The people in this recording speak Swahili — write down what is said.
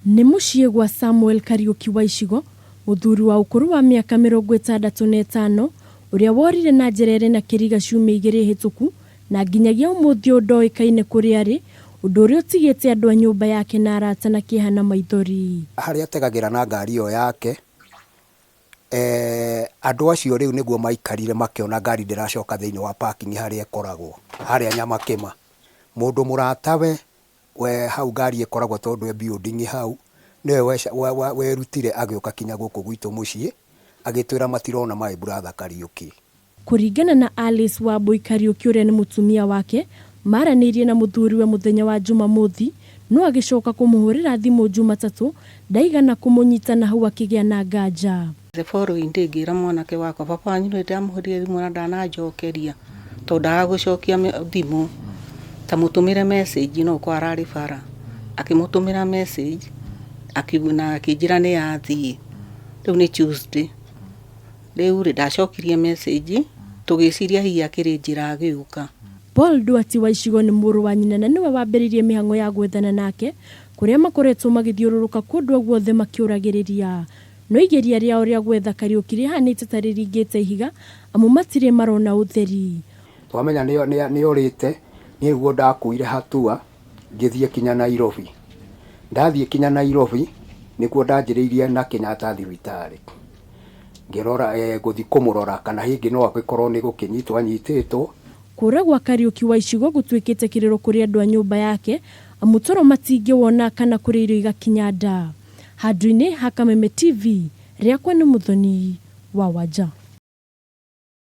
Nĩ mũciĩ gwa Samuel Kariuki wa icigo, mũthuri wa ukuru wa miaka 65, ũrĩa worire na njira na kiriga ciumia 2 hĩtũku na nginyagia ũmũthĩ ndoĩkaine kũrĩa arĩ, ũndũ ũrĩa ũtigĩte andũ a nyũmba yake na arata na kieha na maithori. Harĩa ategagĩra na ngari ĩyo yake, andũ acio rĩu nĩguo maikarire makĩona ngari ndĩracoka thĩinĩ wa parking harĩa ĩkoragwo, harĩa Nyamakĩma. Mũndũ mũratawe we hau ngari ĩkoragwo tondũ building hau, nĩwe werutire agĩũka kinya gũkũ gwitũ mũciĩ, agĩtwĩra matirona my brother Kariuki. Kũringana na Alice wa Kariuki ũrĩa nĩ mũtumia wake, maranĩirie na mũthuri wa mũthenya wa Jumamothi, no agĩcoka kũmũhũrĩra thimũ Jumatatũ, ndaigana kũmũnyita na hau akĩgĩa na nganja. The following day ngira mwanake wakwa, papa wanyu nĩ ndamũhũrĩire thimũ na ndanajokeria, tondũ ndagũcokia thimũ, ta mũtũmĩre message no kwa ararĩ bara. Akĩmũtũmĩra message, akiuna akĩnjĩra nĩ yathiĩ. Rĩu nĩ Tuesday. Rĩu ndacokirie message, tũgĩciria hihi akĩrĩ njĩra agĩũka. Paul Duati wa icigo nĩ mũrũ wa nyina na nĩwe wambĩrĩirie mĩhang'o ya gwethana nake, kũrĩa makoretwo magĩthiũrũrũka kũndũ guothe makĩũragĩrĩria. No igeria rĩao rĩa gwetha Kariuki rĩhanĩte ta rĩringĩte ihiga, amu matirĩ marona ũtheri. Twamenya nĩ orĩte, nĩguo ndakuire hatua ngĩthiĩ kinya Nairobi. Ndathiĩ kinya Nairobi nĩguo ndanjĩrĩirie na Kenyatta thibitarĩ. Ngĩrora gũthi kũmũrora kana hĩngĩ no agĩkorwo nĩ gũkĩnyitwo anyitĩtwo. Kuura gwa Kariuki wa icigo gũtuĩkĩte kĩrĩro kũrĩ andũ a nyũmba yake, amu toro matingĩwona kana kũrĩ irio igakinya nda. Handũ-inĩ ha Kameme TV, rĩakwa nĩ Mũthoni wa Wanja.